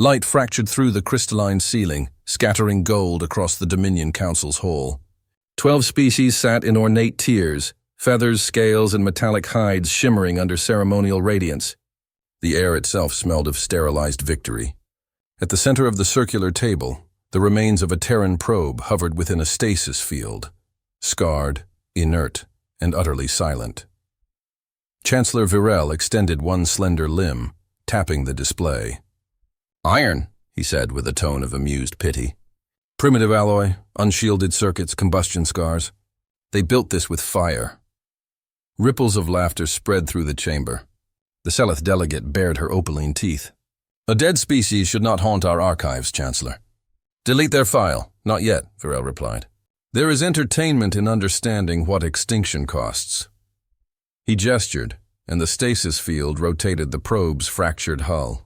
Light fractured through the crystalline ceiling, scattering gold across the Dominion Council's hall. 12 species sat in ornate tiers, feathers, scales, and metallic hides shimmering under ceremonial radiance. The air itself smelled of sterilized victory. At the center of the circular table, the remains of a Terran probe hovered within a stasis field, scarred, inert, and utterly silent. Chancellor Virel extended one slender limb, tapping the display. "Iron," he said with a tone of amused pity. "Primitive alloy, unshielded circuits, combustion scars. They built this with fire." Ripples of laughter spread through the chamber. The Seleth delegate bared her opaline teeth. "A dead species should not haunt our archives, Chancellor." "Delete their file." "Not yet," Virel replied. "There is entertainment in understanding what extinction costs." He gestured, and the stasis field rotated the probe's fractured hull.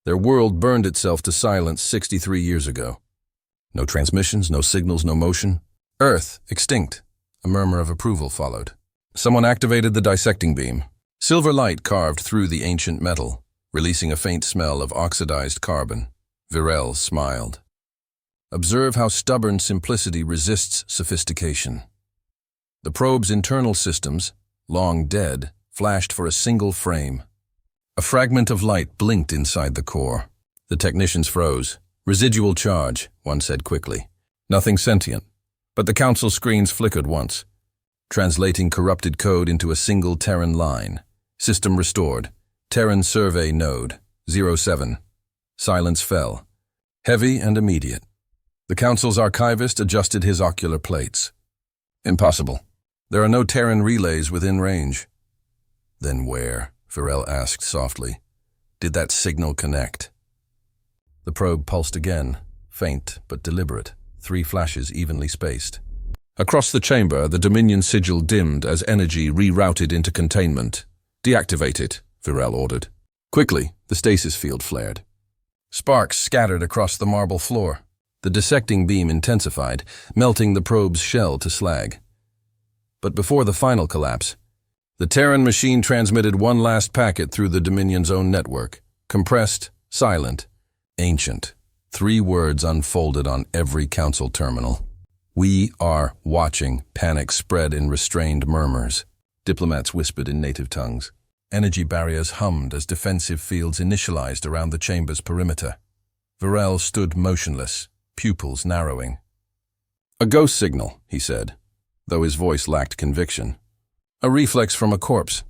Their world burned itself to silence 63 years ago. No transmissions, no signals, no motion. "Earth, extinct." A murmur of approval followed. Someone activated the dissecting beam. Silver light carved through the ancient metal, releasing a faint smell of oxidized carbon. Virel smiled. "Observe how stubborn simplicity resists sophistication." The probe's internal systems, long dead, flashed for a single frame. A fragment of light blinked inside the core. The technicians froze. "Residual charge," one said quickly. "Nothing sentient." But the council screens flickered once, translating corrupted code into a single Terran line. System restored. Terran survey node, 07. Silence fell. Heavy and immediate. The council's archivist adjusted his ocular plates. "Impossible. There are no Terran relays within range." "Then where?" Virel asked softly. "Did that signal connect?" The probe pulsed again, faint but deliberate, 3 flashes evenly spaced. Across the chamber, the Dominion sigil dimmed as energy rerouted into containment. "Deactivate it," Virel ordered. Quickly, the stasis field flared. Sparks scattered across the marble floor. The dissecting beam intensified, melting the probe's shell to slag. But before the final collapse, the Terran machine transmitted one last packet through the Dominion's own network. Compressed, silent, ancient. 3 words unfolded on every council terminal. "We are watching." Panic spread in restrained murmurs. Diplomats whispered in native tongues. Energy barriers hummed as defensive fields initialized around the chamber's perimeter. Virel stood motionless, pupils narrowing. "A ghost signal," he said, though his voice lacked conviction. "A reflex from a corpse."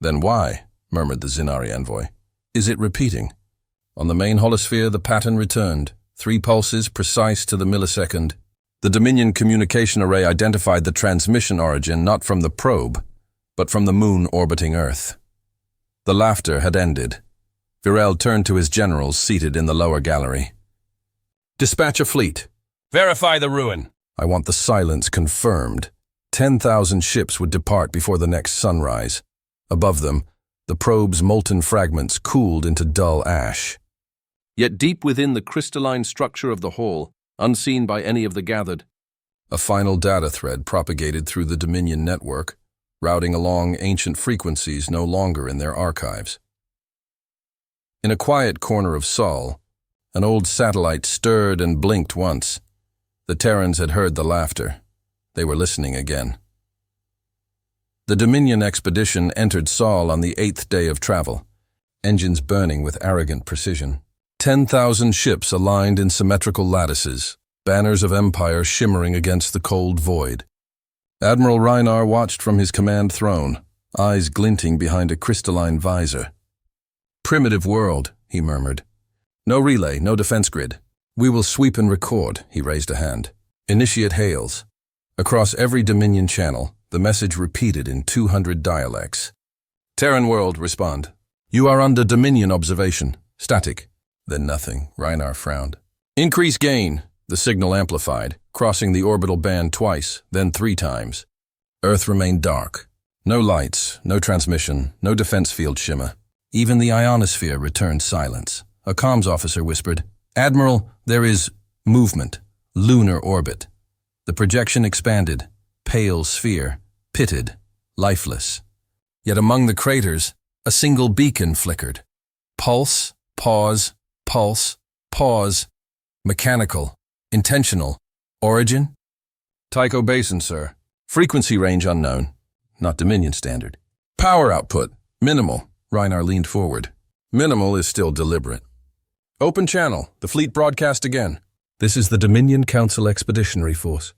"Then why?" murmured the Zinari envoy. "Is it repeating?" On the main holosphere, the pattern returned, 3 pulses precise to the millisecond. The Dominion communication array identified the transmission origin not from the probe, but from the moon orbiting Earth. The laughter had ended. Virel turned to his generals seated in the lower gallery. "Dispatch a fleet. Verify the ruin." "I want the silence confirmed." 10,000 ships would depart before the next sunrise. Above them, the probe's molten fragments cooled into dull ash. Yet deep within the crystalline structure of the hall, unseen by any of the gathered, a final data thread propagated through the Dominion network, routing along ancient frequencies no longer in their archives. In a quiet corner of Sol, an old satellite stirred and blinked once. The Terrans had heard the laughter. They were listening again. The Dominion expedition entered Sol on the 8th day of travel, engines burning with arrogant precision. 10,000 ships aligned in symmetrical lattices, banners of empire shimmering against the cold void. Admiral Reinar watched from his command throne, eyes glinting behind a crystalline visor. "Primitive world," he murmured. "No relay, no defense grid. We will sweep and record," he raised a hand. "Initiate hails." Across every Dominion channel, the message repeated in 200 dialects. "Terran world, respond. You are under Dominion observation. Static." Then nothing. Reinar frowned. "Increase gain." The signal amplified, crossing the orbital band twice, then 3 times. Earth remained dark. No lights, no transmission, no defense field shimmer. Even the ionosphere returned silence. A comms officer whispered, "Admiral, there is movement. Lunar orbit." The projection expanded, pale sphere, pitted, lifeless. Yet among the craters, a single beacon flickered. Pulse, pause, pulse, pause, mechanical, intentional. Origin? Tycho Basin, sir. Frequency range unknown, not Dominion standard. Power output, minimal. Reinar leaned forward. Minimal is still deliberate. Open channel, the fleet broadcast again. This is the Dominion Council Expeditionary Force.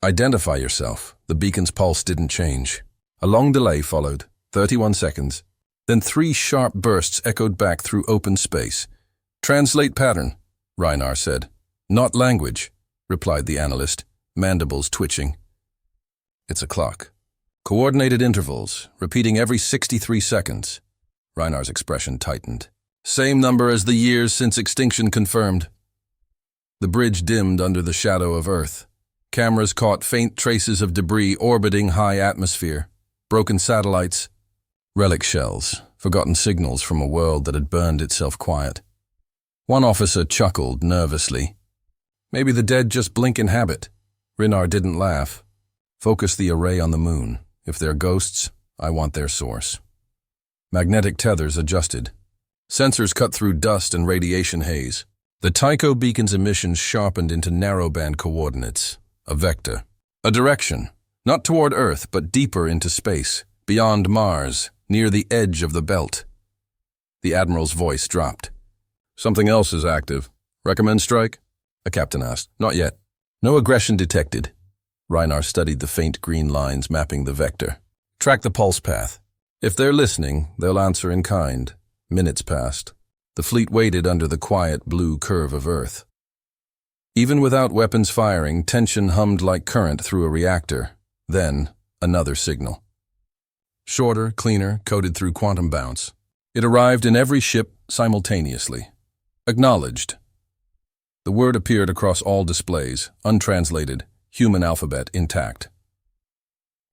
Identify yourself. The beacon's pulse didn't change. A long delay followed, 31 seconds. Then 3 sharp bursts echoed back through open space. Translate pattern, Reinar said. Not language, replied the analyst, mandibles twitching. It's a clock. Coordinated intervals, repeating every 63 seconds. Reinar's expression tightened. Same number as the years since extinction confirmed. The bridge dimmed under the shadow of Earth. Cameras caught faint traces of debris orbiting high atmosphere. Broken satellites, relic shells, forgotten signals from a world that had burned itself quiet. One officer chuckled nervously. Maybe the dead just blink in habit. Reinar didn't laugh. Focus the array on the moon. If they're ghosts, I want their source. Magnetic tethers adjusted. Sensors cut through dust and radiation haze. The Tycho beacon's emissions sharpened into narrowband coordinates. A vector. A direction. Not toward Earth, but deeper into space. Beyond Mars, near the edge of the belt. The Admiral's voice dropped. Something else is active. Recommend strike? A captain asked. Not yet. No aggression detected. Reinar studied the faint green lines mapping the vector. Track the pulse path. If they're listening, they'll answer in kind. Minutes passed. The fleet waited under the quiet blue curve of Earth. Even without weapons firing, tension hummed like current through a reactor. Then, another signal. Shorter, cleaner, coded through quantum bounce. It arrived in every ship simultaneously. Acknowledged. The word appeared across all displays, untranslated, human alphabet intact.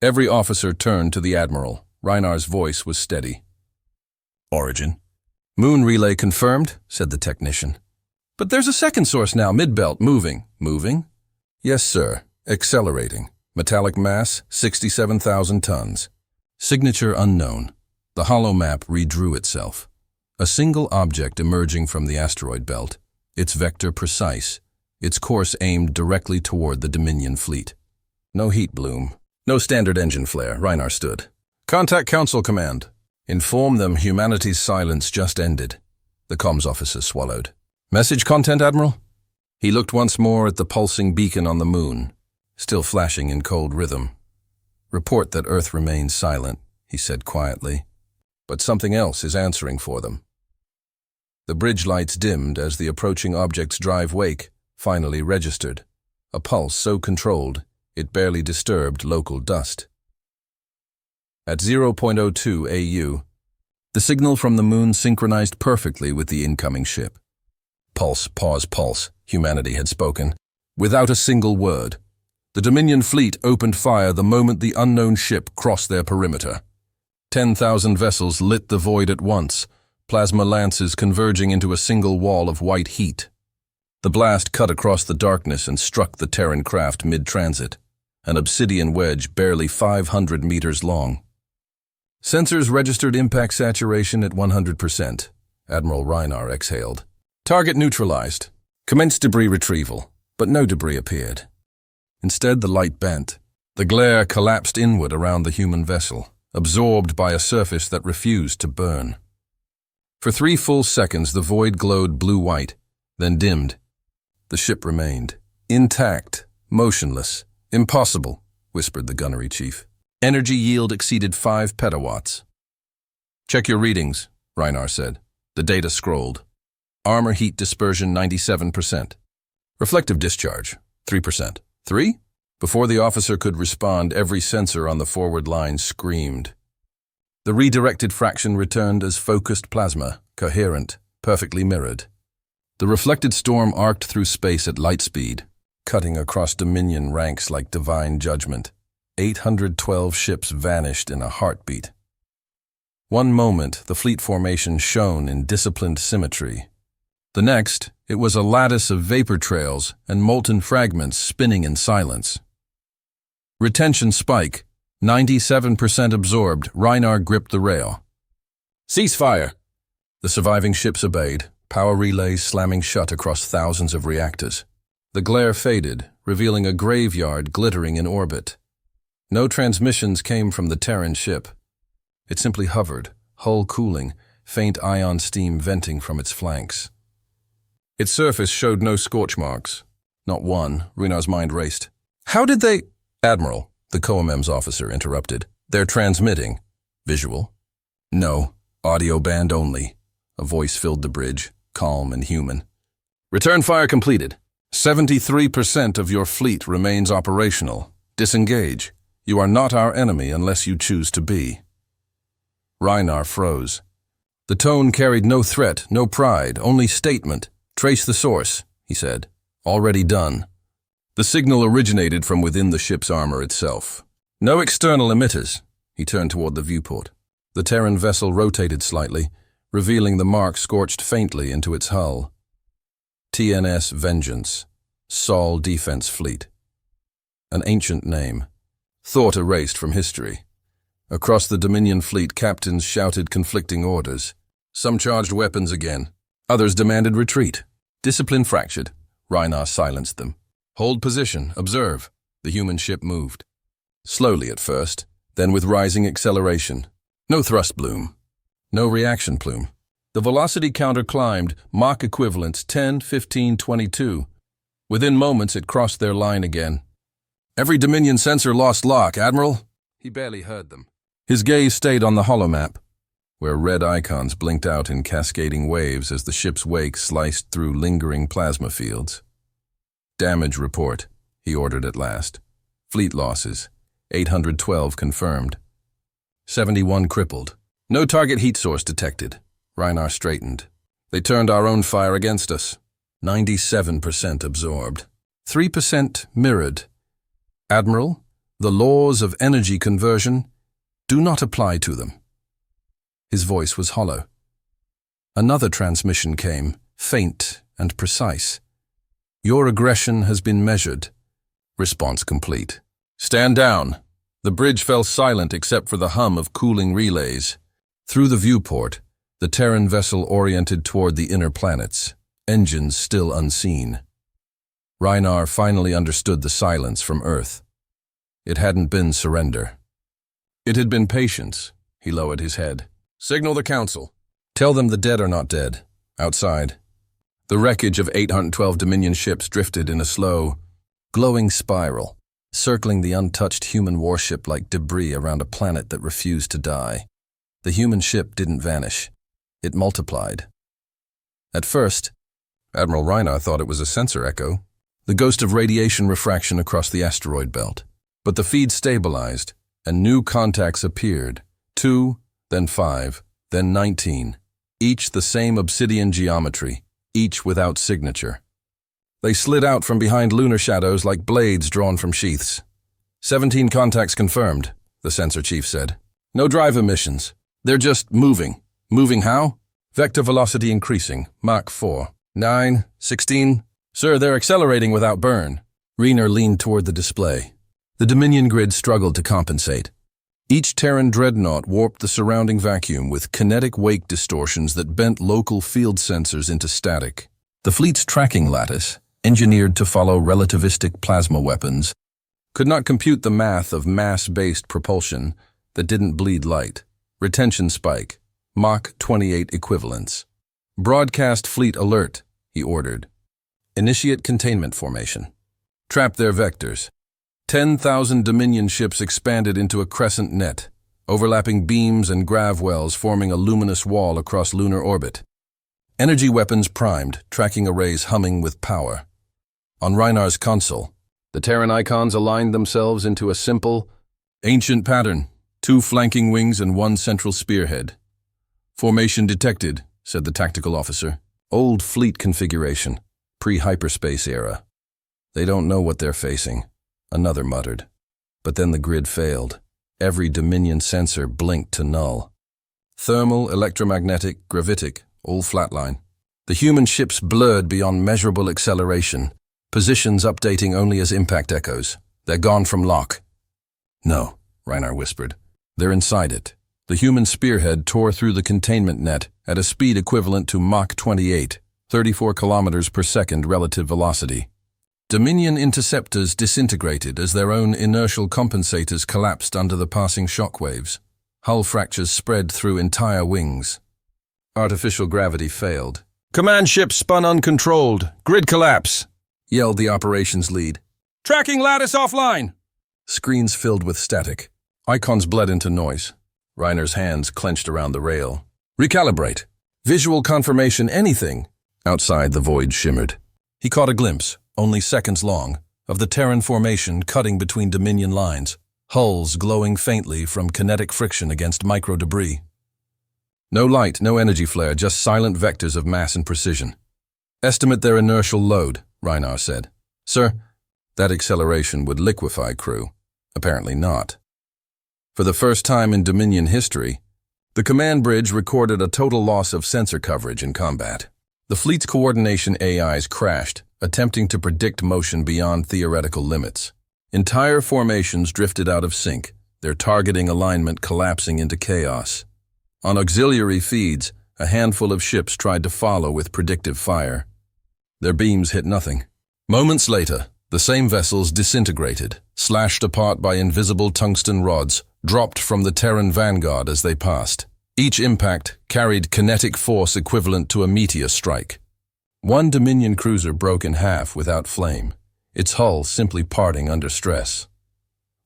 Every officer turned to the Admiral. Reinar's voice was steady. Origin. Moon relay confirmed, said the technician. But there's a second source now, mid-belt, moving. Moving? Yes, sir. Accelerating. Metallic mass, 67,000 tons. Signature unknown. The hollow map redrew itself. A single object emerging from the asteroid belt. Its vector precise. Its course aimed directly toward the Dominion fleet. No heat bloom. No standard engine flare. Reinar stood. Contact Council Command. Inform them humanity's silence just ended. The comms officer swallowed. Message content, Admiral? He looked once more at the pulsing beacon on the moon, still flashing in cold rhythm. Report that Earth remains silent, he said quietly. But something else is answering for them. The bridge lights dimmed as the approaching object's drive wake finally registered. A pulse so controlled, it barely disturbed local dust. At 0.02 AU, the signal from the moon synchronized perfectly with the incoming ship. Pulse, pause, pulse, humanity had spoken. Without a single word, the Dominion fleet opened fire the moment the unknown ship crossed their perimeter. 10,000 vessels lit the void at once, plasma lances converging into a single wall of white heat. The blast cut across the darkness and struck the Terran craft mid-transit, an obsidian wedge barely 500 meters long. Sensors registered impact saturation at 100%. Admiral Reinar exhaled. Target neutralized. Commenced debris retrieval, but no debris appeared. Instead, the light bent. The glare collapsed inward around the human vessel, absorbed by a surface that refused to burn. For 3 full seconds, the void glowed blue-white, then dimmed. The ship remained. Intact, motionless, impossible, whispered the gunnery chief. Energy yield exceeded 5 petawatts. Check your readings, Reinar said. The data scrolled. Armor heat dispersion 97%. Reflective discharge 3%. 3? Before the officer could respond, every sensor on the forward line screamed. The redirected fraction returned as focused plasma, coherent, perfectly mirrored. The reflected storm arced through space at light speed, cutting across Dominion ranks like divine judgment. 812 ships vanished in a heartbeat. One moment, the fleet formation shone in disciplined symmetry. The next, it was a lattice of vapor trails and molten fragments spinning in silence. Retention spike, 97% absorbed. Reinar gripped the rail. Ceasefire! The surviving ships obeyed, power relays slamming shut across thousands of reactors. The glare faded, revealing a graveyard glittering in orbit. No transmissions came from the Terran ship. It simply hovered, hull cooling, faint ion steam venting from its flanks. Its surface showed no scorch marks. Not one. Renar's mind raced. How did they— Admiral, the COMM's officer interrupted. They're transmitting. Visual? No. Audio band only. A voice filled the bridge, calm and human. Return fire completed. 73% of your fleet remains operational. Disengage. You are not our enemy unless you choose to be. Reinar froze. The tone carried no threat, no pride, only statement. Trace the source, he said. Already done. The signal originated from within the ship's armor itself. No external emitters. He turned toward the viewport. The Terran vessel rotated slightly, revealing the mark scorched faintly into its hull. TNS Vengeance, Sol Defense Fleet. An ancient name. Thought erased from history. Across the Dominion fleet, captains shouted conflicting orders. Some charged weapons again. Others demanded retreat. Discipline fractured. Reinar silenced them. Hold position. Observe. The human ship moved. Slowly at first, then with rising acceleration. No thrust bloom. No reaction plume. The velocity counter climbed, Mach equivalents 10, 15, 22. Within moments it crossed their line again. Every Dominion sensor lost lock, Admiral. He barely heard them. His gaze stayed on the holomap, where red icons blinked out in cascading waves as the ship's wake sliced through lingering plasma fields. Damage report, he ordered at last. Fleet losses, 812 confirmed. 71 crippled. No target heat source detected. Reinar straightened. They turned our own fire against us. 97% absorbed. 3% mirrored. Admiral, the laws of energy conversion do not apply to them. His voice was hollow. Another transmission came, faint and precise. Your aggression has been measured. Response complete. Stand down. The bridge fell silent except for the hum of cooling relays. Through the viewport, the Terran vessel oriented toward the inner planets, engines still unseen. Reinar finally understood the silence from Earth. It hadn't been surrender. It had been patience. He lowered his head. Signal the Council. Tell them the dead are not dead. Outside. The wreckage of 812 Dominion ships drifted in a slow, glowing spiral, circling the untouched human warship like debris around a planet that refused to die. The human ship didn't vanish. It multiplied. At first, Admiral Reinar thought it was a sensor echo, the ghost of radiation refraction across the asteroid belt. But the feed stabilized, and new contacts appeared. 2, then 5, then 19. Each the same obsidian geometry, each without signature. They slid out from behind lunar shadows like blades drawn from sheaths. 17 contacts confirmed, the sensor chief said. No drive emissions. They're just moving. Moving how? Vector velocity increasing, Mach 4. 9, 16. Sir, they're accelerating without burn. Reinar leaned toward the display. The Dominion grid struggled to compensate. Each Terran dreadnought warped the surrounding vacuum with kinetic wake distortions that bent local field sensors into static. The fleet's tracking lattice, engineered to follow relativistic plasma weapons, could not compute the math of mass-based propulsion that didn't bleed light. Retention spike, Mach 28 equivalents. Broadcast fleet alert, he ordered. Initiate containment formation. Trap their vectors. 10,000 Dominion ships expanded into a crescent net, overlapping beams and grav wells forming a luminous wall across lunar orbit. Energy weapons primed, tracking arrays humming with power. On Reinar's console, the Terran icons aligned themselves into a simple, ancient pattern, 2 flanking wings and 1 central spearhead. Formation detected, said the tactical officer. Old fleet configuration, pre-hyperspace era. They don't know what they're facing. Another muttered. But then the grid failed. Every Dominion sensor blinked to null. Thermal, electromagnetic, gravitic, all flatline. The human ships blurred beyond measurable acceleration, positions updating only as impact echoes. They're gone from lock. No, Reinar whispered. They're inside it. The human spearhead tore through the containment net at a speed equivalent to Mach 28. 34 kilometers per second relative velocity. Dominion interceptors disintegrated as their own inertial compensators collapsed under the passing shockwaves. Hull fractures spread through entire wings. Artificial gravity failed. "Command ship spun uncontrolled. Grid collapse," yelled the operations lead. "Tracking lattice offline." Screens filled with static. Icons bled into noise. Reiner's hands clenched around the rail. "Recalibrate. Visual confirmation, anything." Outside, the void shimmered. He caught a glimpse, only seconds long, of the Terran formation cutting between Dominion lines, hulls glowing faintly from kinetic friction against micro-debris. No light, no energy flare, just silent vectors of mass and precision. "Estimate their inertial load," Reiner said. "Sir, that acceleration would liquefy crew." Apparently not. For the first time in Dominion history, the command bridge recorded a total loss of sensor coverage in combat. The fleet's coordination AIs crashed, attempting to predict motion beyond theoretical limits. Entire formations drifted out of sync, their targeting alignment collapsing into chaos. On auxiliary feeds, a handful of ships tried to follow with predictive fire. Their beams hit nothing. Moments later, the same vessels disintegrated, slashed apart by invisible tungsten rods, dropped from the Terran vanguard as they passed. Each impact carried kinetic force equivalent to a meteor strike. One Dominion cruiser broke in half without flame, its hull simply parting under stress.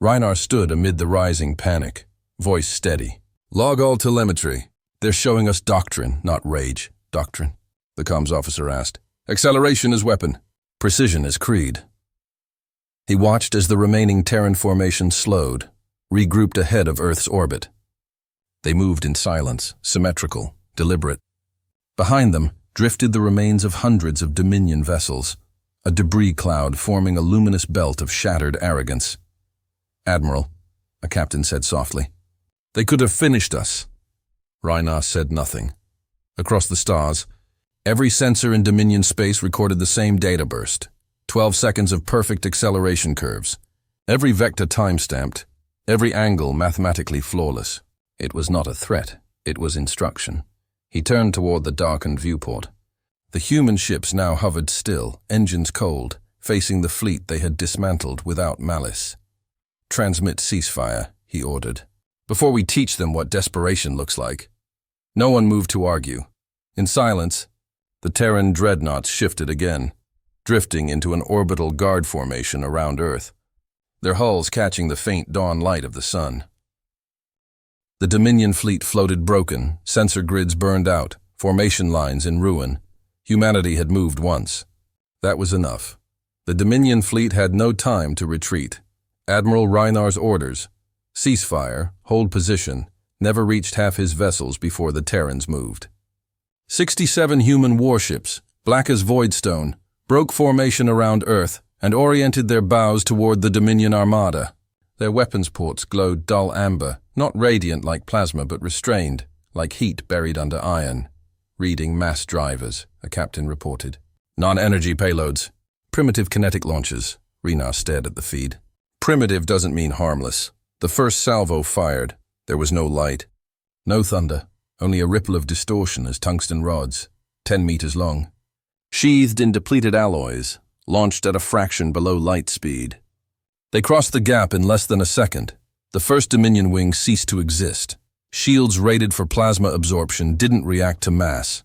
Reiner stood amid the rising panic, voice steady. "Log all telemetry. They're showing us doctrine, not rage." "Doctrine?" the comms officer asked. "Acceleration is weapon. Precision is creed." He watched as the remaining Terran formation slowed, regrouped ahead of Earth's orbit. They moved in silence, symmetrical, deliberate. Behind them drifted the remains of hundreds of Dominion vessels, a debris cloud forming a luminous belt of shattered arrogance. "Admiral," a captain said softly, "they could have finished us." Reiner said nothing. Across the stars, every sensor in Dominion space recorded the same data burst. 12 seconds of perfect acceleration curves. Every vector time-stamped, every angle mathematically flawless. It was not a threat, it was instruction. He turned toward the darkened viewport. The human ships now hovered still, engines cold, facing the fleet they had dismantled without malice. "Transmit ceasefire," he ordered, "before we teach them what desperation looks like." No one moved to argue. In silence, the Terran dreadnoughts shifted again, drifting into an orbital guard formation around Earth, their hulls catching the faint dawn light of the sun. The Dominion fleet floated broken, sensor grids burned out, formation lines in ruin. Humanity had moved once. That was enough. The Dominion fleet had no time to retreat. Admiral Reiner's orders, ceasefire, hold position, never reached half his vessels before the Terrans moved. 67 human warships, black as voidstone, broke formation around Earth and oriented their bows toward the Dominion armada. Their weapons ports glowed dull amber, not radiant like plasma but restrained, like heat buried under iron. "Reading mass drivers," a captain reported. "Non-energy payloads. Primitive kinetic launches." Reiner stared at the feed. "Primitive doesn't mean harmless." The first salvo fired. There was no light. No thunder, only a ripple of distortion as tungsten rods, 10 meters long. Sheathed in depleted alloys, launched at a fraction below light speed. They crossed the gap in less than a second. The first Dominion wing ceased to exist. Shields rated for plasma absorption didn't react to mass.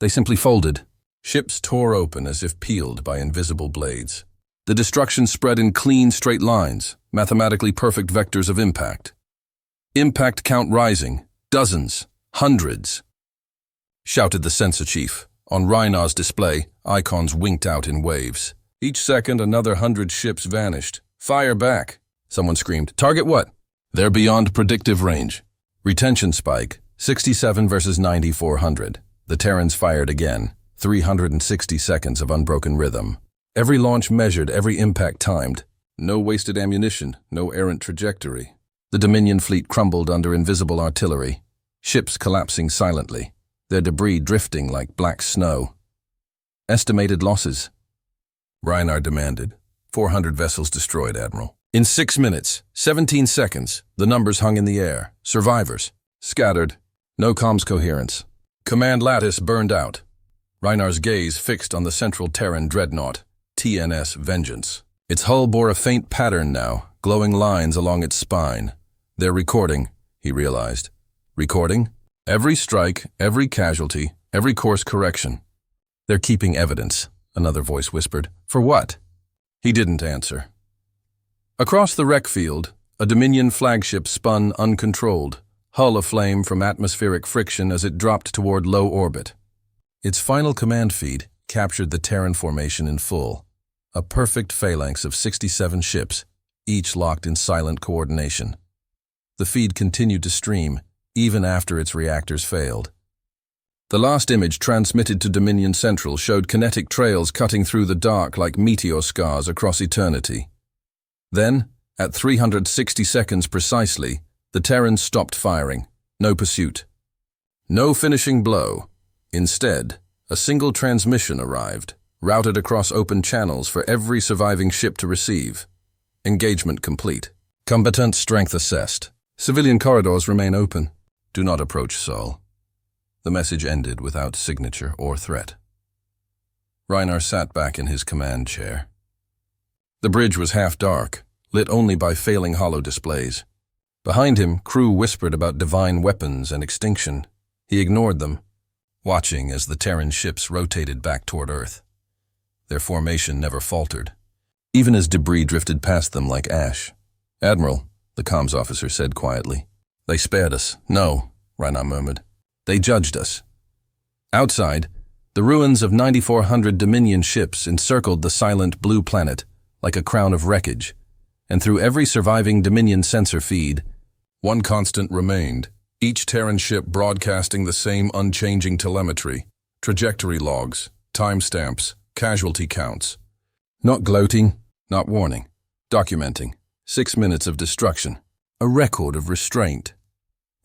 They simply folded. Ships tore open as if peeled by invisible blades. The destruction spread in clean, straight lines, mathematically perfect vectors of impact. Impact count rising, dozens, hundreds. Shouted the sensor chief. On Reiner's display, icons winked out in waves. Each second, another 100 ships vanished. "Fire back," someone screamed. "Target what?" "They're beyond predictive range." Retention spike, 67 versus 9,400. The Terrans fired again, 360 seconds of unbroken rhythm. Every launch measured, every impact timed. No wasted ammunition, no errant trajectory. The Dominion fleet crumbled under invisible artillery, ships collapsing silently, their debris drifting like black snow. Estimated losses. Reiner demanded. 400 vessels destroyed, Admiral. In 6 minutes, 17 seconds, the numbers hung in the air. Survivors. Scattered. No comms coherence. Command lattice burned out. Reinar's gaze fixed on the central Terran dreadnought, TNS Vengeance. Its hull bore a faint pattern now, glowing lines along its spine. They're recording, he realized. Recording? Every strike, every casualty, every course correction. They're keeping evidence, another voice whispered. For what? He didn't answer. Across the wreck field, a Dominion flagship spun uncontrolled, hull aflame from atmospheric friction as it dropped toward low orbit. Its final command feed captured the Terran formation in full, a perfect phalanx of 67 ships, each locked in silent coordination. The feed continued to stream, even after its reactors failed. The last image transmitted to Dominion Central showed kinetic trails cutting through the dark like meteor scars across eternity. Then, at 360 seconds precisely, the Terrans stopped firing. No pursuit. No finishing blow. Instead, a single transmission arrived, routed across open channels for every surviving ship to receive. Engagement complete. Combatant strength assessed. Civilian corridors remain open. Do not approach Sol. The message ended without signature or threat. Reinar sat back in his command chair. The bridge was half dark, lit only by failing holo displays. Behind him, crew whispered about divine weapons and extinction. He ignored them, watching as the Terran ships rotated back toward Earth. Their formation never faltered, even as debris drifted past them like ash. Admiral, the comms officer said quietly. They spared us. No, Reinar murmured. They judged us. Outside, the ruins of 9,400 Dominion ships encircled the silent blue planet like a crown of wreckage, and through every surviving Dominion sensor feed, one constant remained, each Terran ship broadcasting the same unchanging telemetry, trajectory logs, timestamps, casualty counts. Not gloating, not warning, documenting. 6 minutes of destruction, a record of restraint.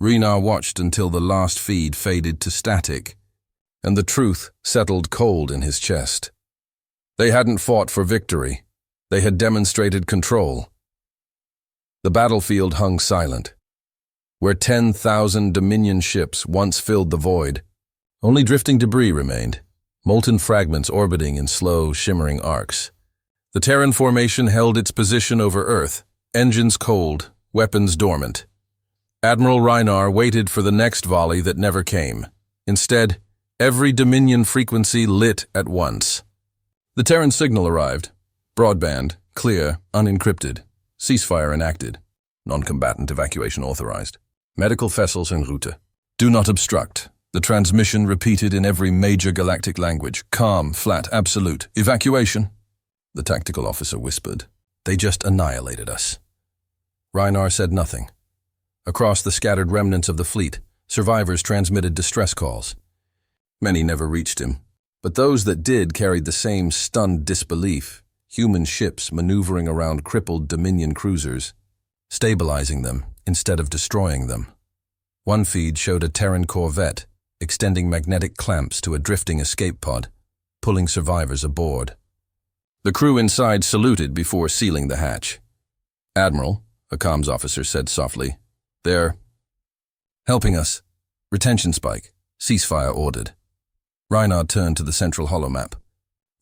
Reinar watched until the last feed faded to static, and the truth settled cold in his chest. They hadn't fought for victory. They had demonstrated control. The battlefield hung silent. Where 10,000 Dominion ships once filled the void, only drifting debris remained, molten fragments orbiting in slow, shimmering arcs. The Terran formation held its position over Earth, engines cold, weapons dormant. Admiral Reinar waited for the next volley that never came. Instead, every Dominion frequency lit at once. The Terran signal arrived. Broadband, clear, unencrypted. Ceasefire enacted. Non-combatant evacuation authorized. Medical vessels en route. Do not obstruct. The transmission repeated in every major galactic language. Calm, flat, absolute. Evacuation. The tactical officer whispered. They just annihilated us. Reinar said nothing. Across the scattered remnants of the fleet, survivors transmitted distress calls. Many never reached him, but those that did carried the same stunned disbelief. Human ships maneuvering around crippled Dominion cruisers, stabilizing them instead of destroying them. One feed showed a Terran corvette extending magnetic clamps to a drifting escape pod, pulling survivors aboard. The crew inside saluted before sealing the hatch. Admiral, a comms officer said softly, they're helping us. Retention spike. Ceasefire ordered. Reinar turned to the central holomap.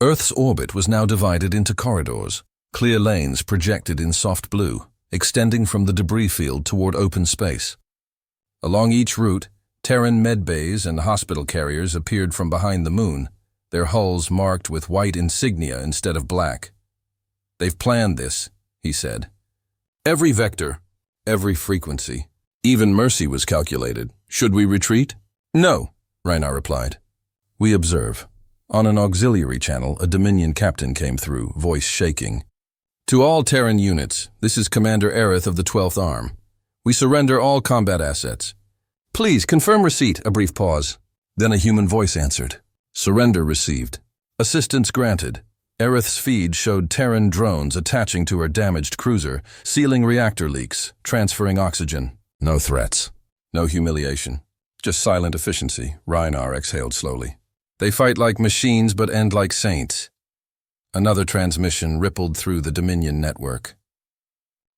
Earth's orbit was now divided into corridors, clear lanes projected in soft blue, extending from the debris field toward open space. Along each route, Terran medbays and hospital carriers appeared from behind the moon, their hulls marked with white insignia instead of black. They've planned this, he said. Every vector, every frequency, even mercy was calculated. Should we retreat? No, Reinar replied. We observe. On an auxiliary channel, a Dominion captain came through, voice shaking. To all Terran units, this is Commander Aerith of the 12th Arm. We surrender all combat assets. Please, confirm receipt. A brief pause. Then a human voice answered. Surrender received. Assistance granted. Aerith's feed showed Terran drones attaching to her damaged cruiser, sealing reactor leaks, transferring oxygen. No threats. No humiliation. Just silent efficiency, Reinar exhaled slowly. They fight like machines but end like saints. Another transmission rippled through the Dominion network.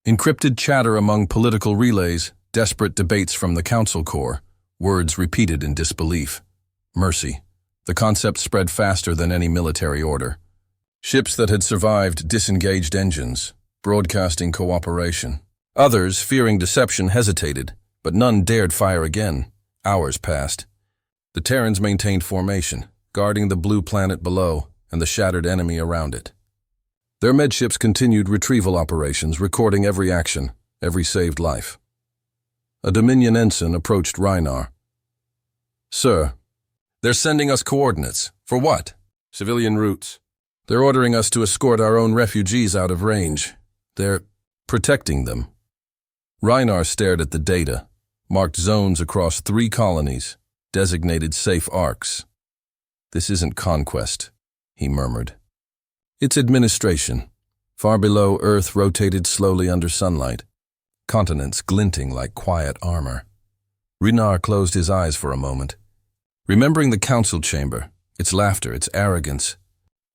Encrypted chatter among political relays, desperate debates from the Council Corps, words repeated in disbelief. Mercy. The concept spread faster than any military order. Ships that had survived disengaged engines, broadcasting cooperation. Others, fearing deception, hesitated, but none dared fire again. Hours passed. The Terrans maintained formation, guarding the blue planet below and the shattered enemy around it. Their medships continued retrieval operations, recording every action, every saved life. A Dominion ensign approached Reinar. "Sir, they're sending us coordinates. For what?" "Civilian routes. They're ordering us to escort our own refugees out of range. They're protecting them." Reinar stared at the data, marked zones across 3 colonies, designated safe arcs. "This isn't conquest," he murmured. "It's administration." Far below, Earth rotated slowly under sunlight, continents glinting like quiet armor. Reinar closed his eyes for a moment, remembering the council chamber, its laughter, its arrogance,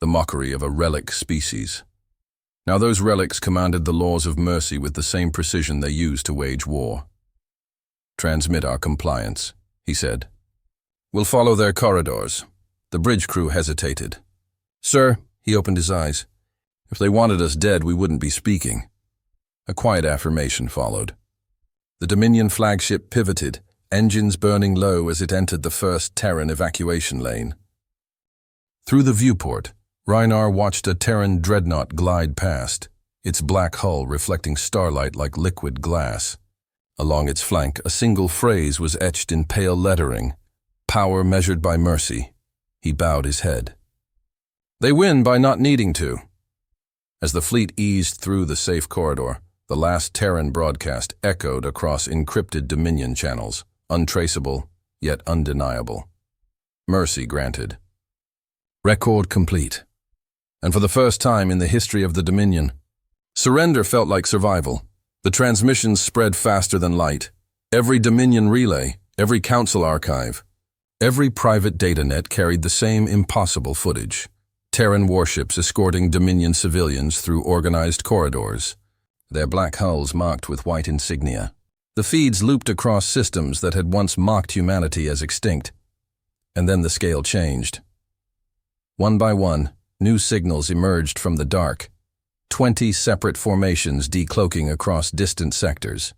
the mockery of a relic species. Now those relics commanded the laws of mercy with the same precision they used to wage war. "Transmit our compliance," he said. "We'll follow their corridors." The bridge crew hesitated. "Sir," he opened his eyes, "if they wanted us dead, we wouldn't be speaking." A quiet affirmation followed. The Dominion flagship pivoted, engines burning low as it entered the first Terran evacuation lane. Through the viewport, Reinar watched a Terran dreadnought glide past, its black hull reflecting starlight like liquid glass. Along its flank, a single phrase was etched in pale lettering: "Power measured by mercy." He bowed his head. "They win by not needing to." As the fleet eased through the safe corridor, the last Terran broadcast echoed across encrypted Dominion channels, untraceable, yet undeniable. Mercy granted. Record complete. And for the first time in the history of the Dominion, surrender felt like survival. The transmissions spread faster than light. Every Dominion relay, every council archive, every private data net carried the same impossible footage. Terran warships escorting Dominion civilians through organized corridors, their black hulls marked with white insignia. The feeds looped across systems that had once mocked humanity as extinct. And then the scale changed. One by one, new signals emerged from the dark. 20 separate formations decloaking across distant sectors.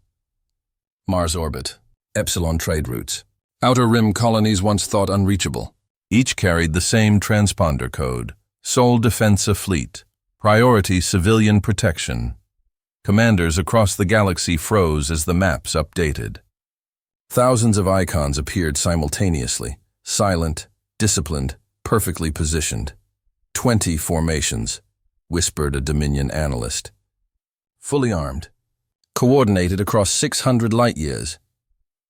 Mars orbit, Epsilon trade routes, outer rim colonies once thought unreachable. Each carried the same transponder code: Sole Defensa Fleet, priority civilian protection. Commanders across the galaxy froze as the maps updated. Thousands of icons appeared simultaneously, silent, disciplined, perfectly positioned. 20 formations, whispered a Dominion analyst. Fully armed, coordinated across 600 light-years.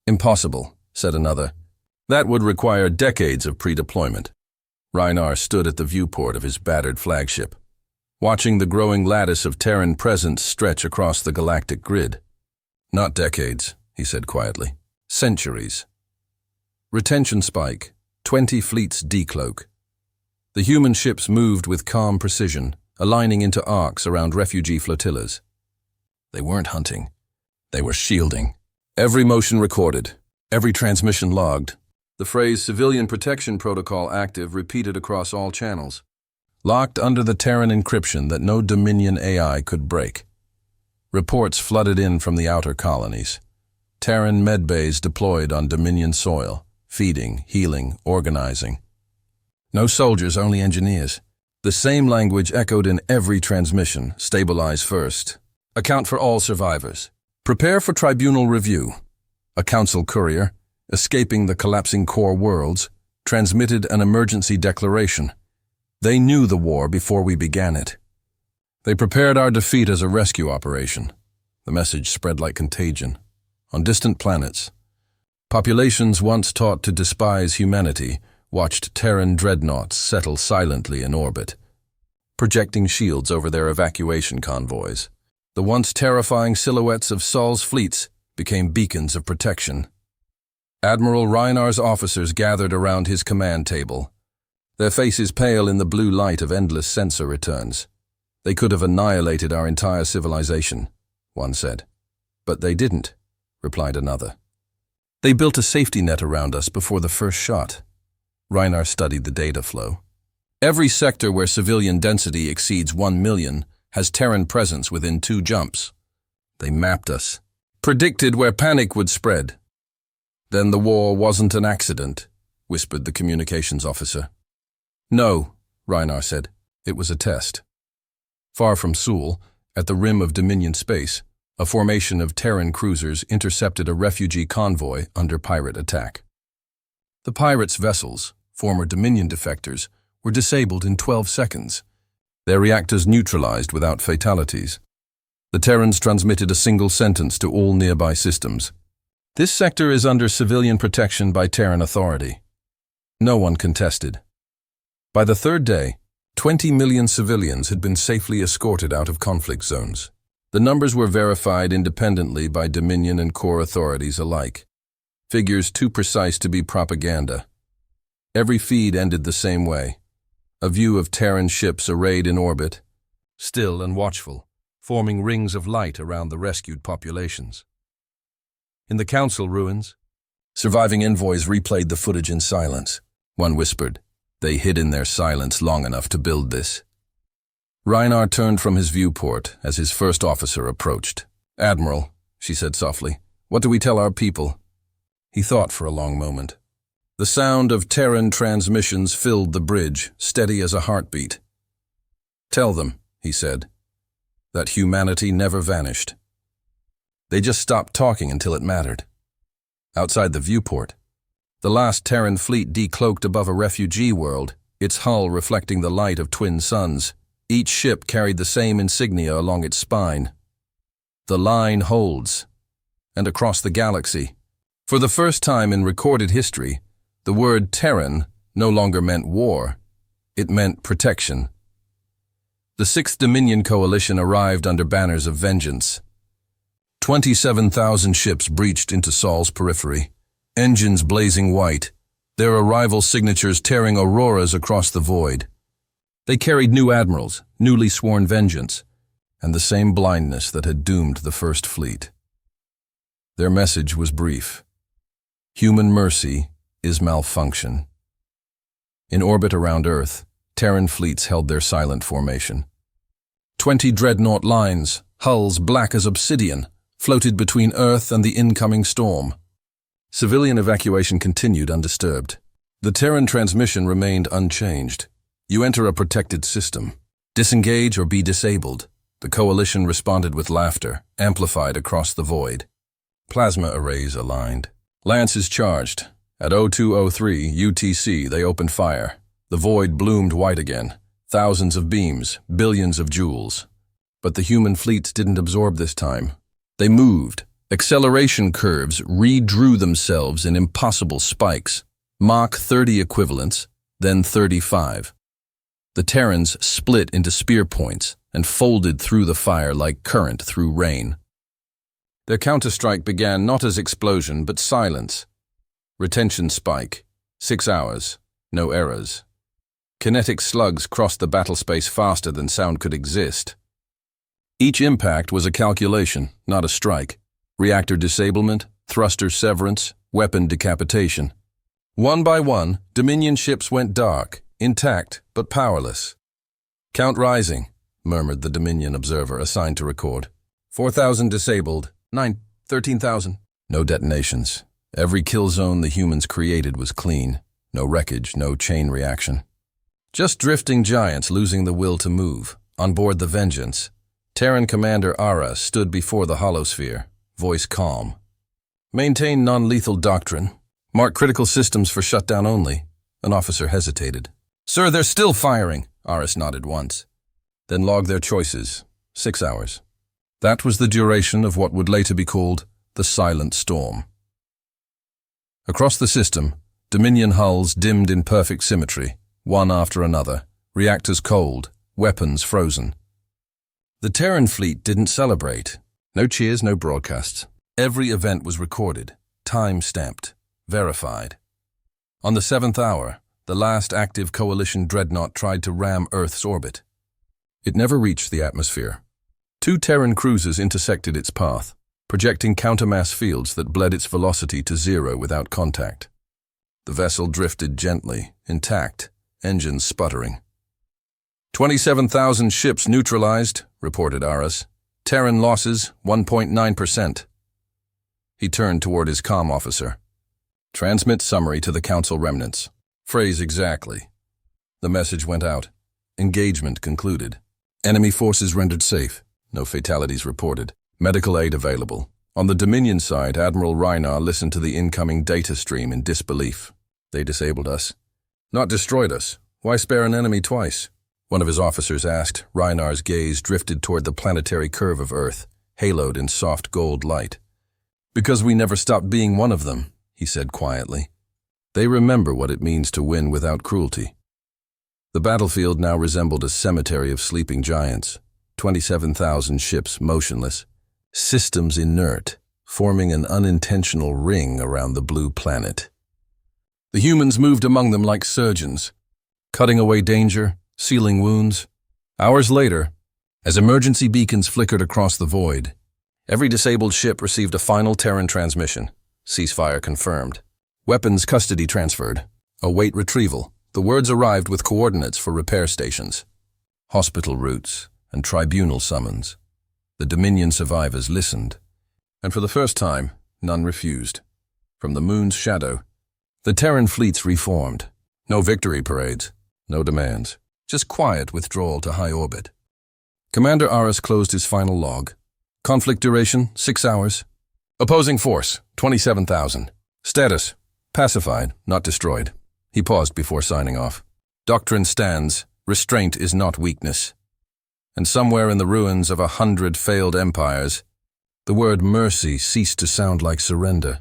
Impossible, said another. That would require decades of pre-deployment. Reinar stood at the viewport of his battered flagship, watching the growing lattice of Terran presence stretch across the galactic grid. Not decades, he said quietly. Centuries. Retention spike, 20 fleets decloak. The human ships moved with calm precision, aligning into arcs around refugee flotillas. They weren't hunting. They were shielding. Every motion recorded, every transmission logged. The phrase "civilian protection protocol active" repeated across all channels, locked under the Terran encryption that no Dominion AI could break. Reports flooded in from the outer colonies. Terran medbays deployed on Dominion soil, feeding, healing, organizing. No soldiers, only engineers. The same language echoed in every transmission: stabilize first. Account for all survivors. Prepare for tribunal review. A council courier, escaping the collapsing core worlds, transmitted an emergency declaration. They knew the war before we began it. They prepared our defeat as a rescue operation. The message spread like contagion. On distant planets, populations once taught to despise humanity watched Terran dreadnoughts settle silently in orbit, projecting shields over their evacuation convoys. The once terrifying silhouettes of Sol's fleets became beacons of protection. Admiral Reinar's officers gathered around his command table, their faces pale in the blue light of endless sensor returns. They could have annihilated our entire civilization, one said. But they didn't, replied another. They built a safety net around us before the first shot. Reinar studied the data flow. Every sector where civilian density exceeds 1 million has Terran presence within 2 jumps. They mapped us, predicted where panic would spread. Then the war wasn't an accident, whispered the communications officer. No, Reinar said. It was a test. Far from Sul, at the rim of Dominion space, a formation of Terran cruisers intercepted a refugee convoy under pirate attack. The pirates' vessels, former Dominion defectors, were disabled in 12 seconds. Their reactors neutralized without fatalities. The Terrans transmitted a single sentence to all nearby systems. This sector is under civilian protection by Terran authority. No one contested. By the 3rd day, 20 million civilians had been safely escorted out of conflict zones. The numbers were verified independently by Dominion and core authorities alike. Figures too precise to be propaganda. Every feed ended the same way. A view of Terran ships arrayed in orbit, still and watchful, forming rings of light around the rescued populations. In the council ruins, surviving envoys replayed the footage in silence. One whispered, "They hid in their silence long enough to build this." Reinar turned from his viewport as his first officer approached. "Admiral," she said softly, "what do we tell our people?" He thought for a long moment. The sound of Terran transmissions filled the bridge, steady as a heartbeat. "Tell them," he said, "that humanity never vanished. They just stopped talking until it mattered." Outside the viewport, the last Terran fleet decloaked above a refugee world, its hull reflecting the light of twin suns. Each ship carried the same insignia along its spine. The line holds. And across the galaxy, for the first time in recorded history, the word Terran no longer meant war. It meant protection. The 6th Dominion Coalition arrived under banners of vengeance. 27,000 ships breached into Sol's periphery, engines blazing white, their arrival signatures tearing auroras across the void. They carried new admirals, newly sworn vengeance, and the same blindness that had doomed the First Fleet. Their message was brief. Human mercy is malfunction. In orbit around Earth, Terran fleets held their silent formation. 20 dreadnought lines, hulls black as obsidian, floated between Earth and the incoming storm. Civilian evacuation continued undisturbed. The Terran transmission remained unchanged. You enter a protected system. Disengage or be disabled. The Coalition responded with laughter, amplified across the void. Plasma arrays aligned. Lances charged. At 0203 UTC, they opened fire. The void bloomed white again. Thousands of beams, billions of joules. But the human fleets didn't absorb this time. They moved. Acceleration curves redrew themselves in impossible spikes. Mach 30 equivalents, then 35. The Terrans split into spear points and folded through the fire like current through rain. Their counterstrike began not as explosion, but silence. Retention spike. 6 hours. No errors. Kinetic slugs crossed the battlespace faster than sound could exist. Each impact was a calculation, not a strike. Reactor disablement, thruster severance, weapon decapitation. One by one, Dominion ships went dark, intact but powerless. "Count rising," murmured the Dominion observer assigned to record. 4,000 disabled, 13,000. No detonations. Every kill zone the humans created was clean. No wreckage, no chain reaction. Just drifting giants losing the will to move. On board the Vengeance, Terran Commander Ara stood before the holosphere, voice calm. "Maintain non-lethal doctrine. Mark critical systems for shutdown only." An officer hesitated. "Sir, they're still firing." Aris nodded once. "Then log their choices. 6 hours." That was the duration of what would later be called the Silent Storm. Across the system, Dominion hulls dimmed in perfect symmetry, one after another, reactors cold, weapons frozen. The Terran fleet didn't celebrate. No cheers, no broadcasts. Every event was recorded, time-stamped, verified. On the 7th hour, the last active Coalition dreadnought tried to ram Earth's orbit. It never reached the atmosphere. 2 Terran cruisers intersected its path, projecting countermass fields that bled its velocity to 0 without contact. The vessel drifted gently, intact, engines sputtering. 27,000 ships neutralized, reported Aras. Terran losses, 1.9%. He turned toward his comm officer. Transmit summary to the Council remnants. Phrase exactly. The message went out. Engagement concluded. Enemy forces rendered safe. No fatalities reported. Medical aid available. On the Dominion side, Admiral Reinar listened to the incoming data stream in disbelief. They disabled us. Not destroyed us. Why spare an enemy twice? One of his officers asked. Reinar's gaze drifted toward the planetary curve of Earth, haloed in soft gold light. Because we never stopped being one of them, he said quietly. They remember what it means to win without cruelty. The battlefield now resembled a cemetery of sleeping giants. 27,000 ships motionless, systems inert, forming an unintentional ring around the blue planet. The humans moved among them like surgeons, cutting away danger, sealing wounds. Hours later, as emergency beacons flickered across the void, every disabled ship received a final Terran transmission. Ceasefire confirmed. Weapons custody transferred. Await retrieval. The words arrived with coordinates for repair stations, hospital routes, and tribunal summons. The Dominion survivors listened, and for the first time, none refused. From the moon's shadow, the Terran fleets reformed. No victory parades, no demands, just quiet withdrawal to high orbit. Commander Aras closed his final log. Conflict duration, 6 hours. Opposing force, 27,000. Status, pacified, not destroyed. He paused before signing off. Doctrine stands, restraint is not weakness. And somewhere in the ruins of 100 failed empires, the word mercy ceased to sound like surrender.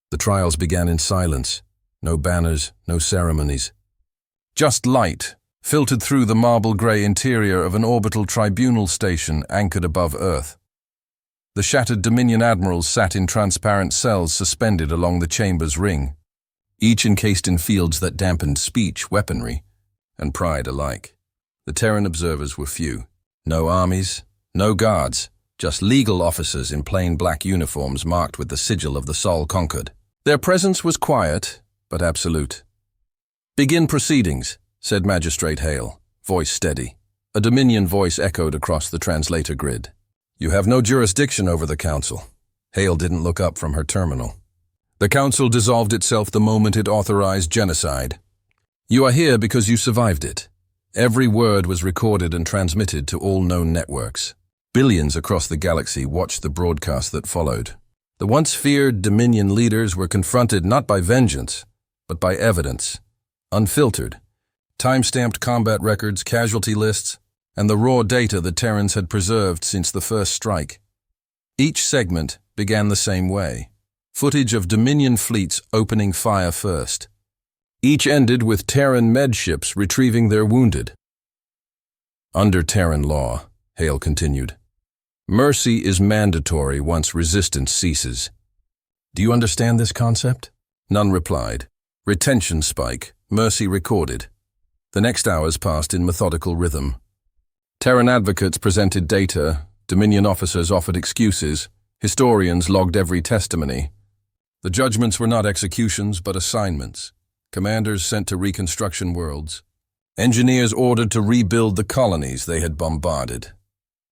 The trials began in silence. No banners, no ceremonies. Just light filtered through the marble-gray interior of an orbital tribunal station anchored above Earth. The shattered Dominion admirals sat in transparent cells suspended along the chamber's ring, each encased in fields that dampened speech, weaponry, and pride alike. The Terran observers were few. No armies, no guards, just legal officers in plain black uniforms marked with the sigil of the Sol conquered. Their presence was quiet, but absolute. "Begin proceedings," said Magistrate Hale, voice steady. A Dominion voice echoed across the translator grid. "You have no jurisdiction over the Council." Hale didn't look up from her terminal. "The Council dissolved itself the moment it authorized genocide. You are here because you survived it." Every word was recorded and transmitted to all known networks. Billions across the galaxy watched the broadcast that followed. The once feared Dominion leaders were confronted not by vengeance, but by evidence. Unfiltered. Time-stamped combat records, casualty lists, and the raw data the Terrans had preserved since the first strike. Each segment began the same way. Footage of Dominion fleets opening fire first. Each ended with Terran medships retrieving their wounded. Under Terran law, Hale continued, mercy is mandatory once resistance ceases. Do you understand this concept? None replied. Retention spike, mercy recorded. The next hours passed in methodical rhythm. Terran advocates presented data, Dominion officers offered excuses, historians logged every testimony. The judgments were not executions but assignments. Commanders sent to reconstruction worlds. Engineers ordered to rebuild the colonies they had bombarded.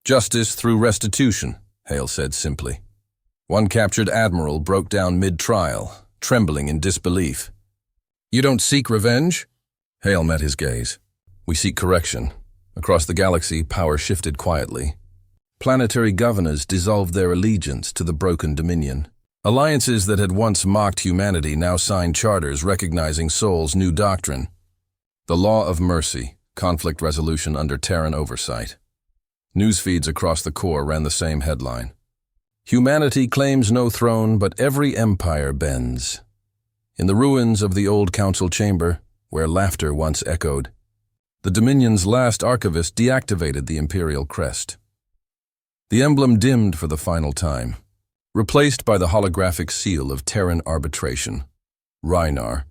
Justice through restitution, Hale said simply. One captured admiral broke down mid-trial, trembling in disbelief. You don't seek revenge? Hale met his gaze. We seek correction. Across the galaxy, power shifted quietly. Planetary governors dissolved their allegiance to the broken Dominion. Alliances that had once mocked humanity now signed charters recognizing Sol's new doctrine. The law of mercy, conflict resolution under Terran oversight. News feeds across the core ran the same headline. Humanity claims no throne, but every empire bends. In the ruins of the old council chamber, where laughter once echoed, the Dominion's last archivist deactivated the imperial crest. The emblem dimmed for the final time, replaced by the holographic seal of Terran arbitration. Reinar,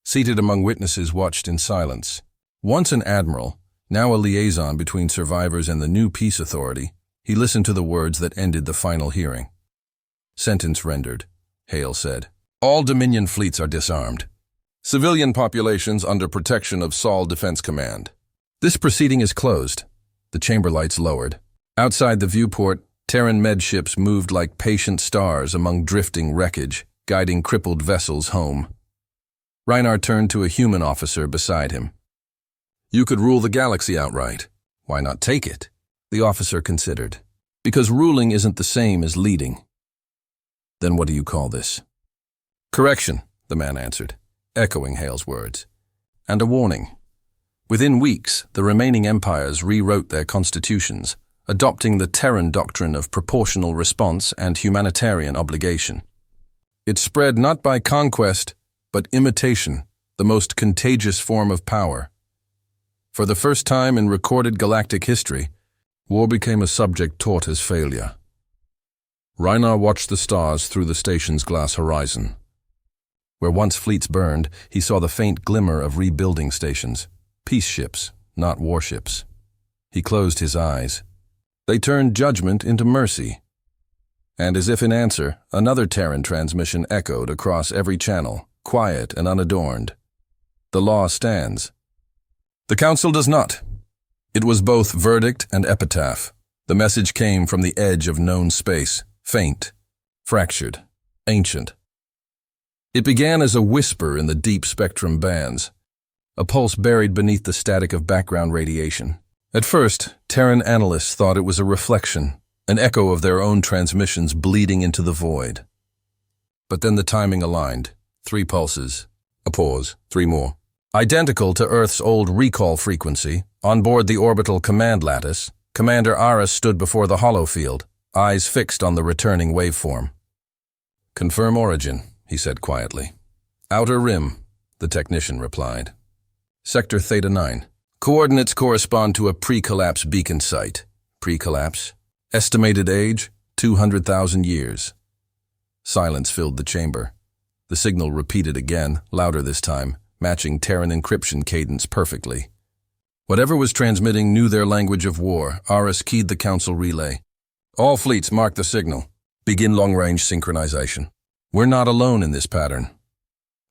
seated among witnesses, watched in silence. Once an admiral, now a liaison between survivors and the new peace authority, he listened to the words that ended the final hearing. Sentence rendered, Hale said. All Dominion fleets are disarmed. Civilian populations under protection of Sol Defense Command. This proceeding is closed. The chamber lights lowered. Outside the viewport, Terran med ships moved like patient stars among drifting wreckage, guiding crippled vessels home. Reinar turned to a human officer beside him. You could rule the galaxy outright. Why not take it? The officer considered. Because ruling isn't the same as leading. Then what do you call this? Correction, the man answered, echoing Hale's words. And a warning. Within weeks, the remaining empires rewrote their constitutions, adopting the Terran doctrine of proportional response and humanitarian obligation. It spread not by conquest, but imitation, the most contagious form of power. For the first time in recorded galactic history, war became a subject taught as failure. Reinar watched the stars through the station's glass horizon. Where once fleets burned, he saw the faint glimmer of rebuilding stations, peace ships, not warships. He closed his eyes. They turned judgment into mercy. And as if in answer, another Terran transmission echoed across every channel, quiet and unadorned. The law stands. The Council does not. It was both verdict and epitaph. The message came from the edge of known space, faint, fractured, ancient. It began as a whisper in the deep spectrum bands, a pulse buried beneath the static of background radiation. At first, Terran analysts thought it was a reflection, an echo of their own transmissions bleeding into the void. But then the timing aligned. 3 pulses, a pause, 3 more. Identical to Earth's old recall frequency, on board the orbital command lattice, Commander Aris stood before the holofield, eyes fixed on the returning waveform. Confirm origin, he said quietly. Outer rim, the technician replied. Sector Theta 9. Coordinates correspond to a pre-collapse beacon site. Pre-collapse? Estimated age, 200,000 years. Silence filled the chamber. The signal repeated again, louder this time, matching Terran encryption cadence perfectly. Whatever was transmitting knew their language of war. Aris keyed the Council relay. All fleets mark the signal. Begin long-range synchronization. We're not alone in this pattern.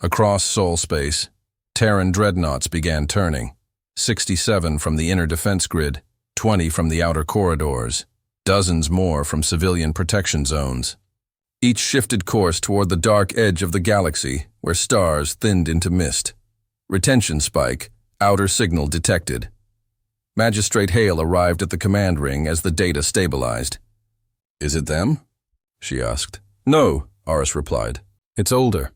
Across Sol space, Terran dreadnoughts began turning. 67 from the inner defense grid, 20 from the outer corridors, dozens more from civilian protection zones. Each shifted course toward the dark edge of the galaxy, where stars thinned into mist. Retention spike, outer signal detected. Magistrate Hale arrived at the command ring as the data stabilized. Is it them? She asked. No, Aris replied. It's older.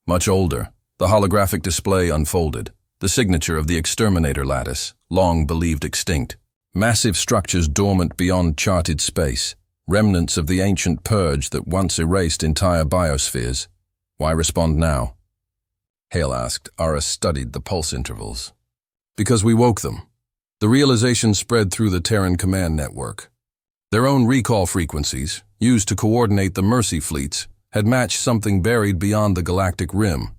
Much older. The holographic display unfolded. The signature of the exterminator lattice, long believed extinct. Massive structures dormant beyond charted space. Remnants of the ancient purge that once erased entire biospheres. Why respond now? Hale asked. Aris studied the pulse intervals. Because we woke them. The realization spread through the Terran command network. Their own recall frequencies, used to coordinate the Mercy fleets, had matched something buried beyond the galactic rim.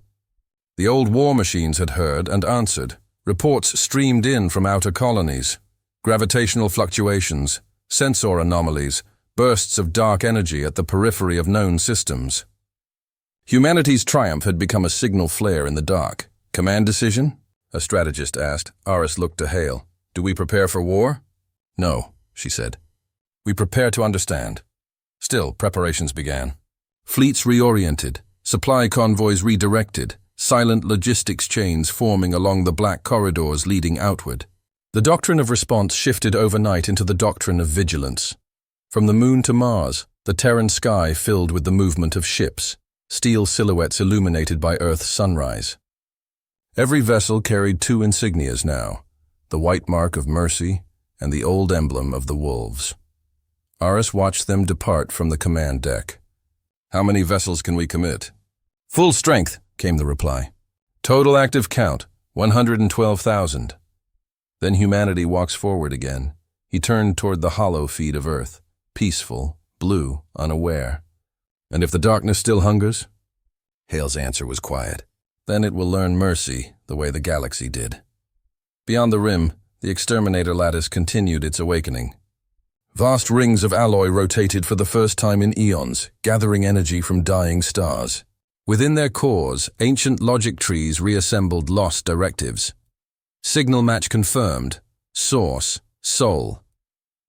The old war machines had heard and answered. Reports streamed in from outer colonies. Gravitational fluctuations, sensor anomalies, bursts of dark energy at the periphery of known systems. Humanity's triumph had become a signal flare in the dark. Command decision? A strategist asked. Aris looked to Hale. Do we prepare for war? No, she said. We prepare to understand. Still, preparations began. Fleets reoriented, supply convoys redirected, silent logistics chains forming along the black corridors leading outward. The doctrine of response shifted overnight into the doctrine of vigilance. From the moon to Mars, the Terran sky filled with the movement of ships, steel silhouettes illuminated by Earth's sunrise. Every vessel carried 2 insignias now, the white mark of Mercy and the old emblem of the Wolves. Aris watched them depart from the command deck. How many vessels can we commit? Full strength, came the reply. Total active count, 112,000. Then humanity walks forward again. He turned toward the hollow feed of Earth, peaceful, blue, unaware. And if the darkness still hungers? Hale's answer was quiet. Then it will learn mercy the way the galaxy did. Beyond the rim, the exterminator lattice continued its awakening. Vast rings of alloy rotated for the first time in eons, gathering energy from dying stars. Within their cores, ancient logic trees reassembled lost directives. Signal match confirmed. Source, Sol.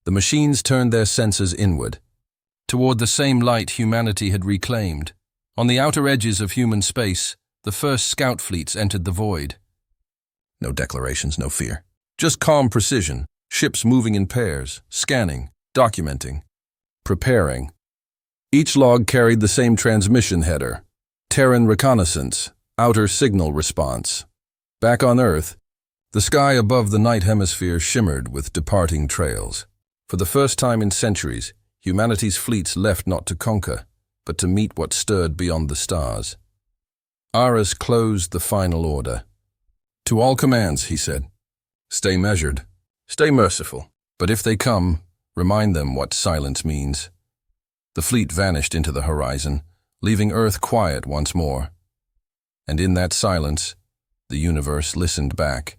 The machines turned their sensors inward, toward the same light humanity had reclaimed. On the outer edges of human space, the first scout fleets entered the void. No declarations, no fear. Just calm precision, ships moving in pairs, scanning, documenting, preparing. Each log carried the same transmission header: Terran reconnaissance, outer signal response. Back on Earth, the sky above the night hemisphere shimmered with departing trails. For the first time in centuries, humanity's fleets left not to conquer, but to meet what stirred beyond the stars. Aras closed the final order. To all commands, he said, stay measured, stay merciful. But if they come, remind them what silence means. The fleet vanished into the horizon, leaving Earth quiet once more. And in that silence, the universe listened back.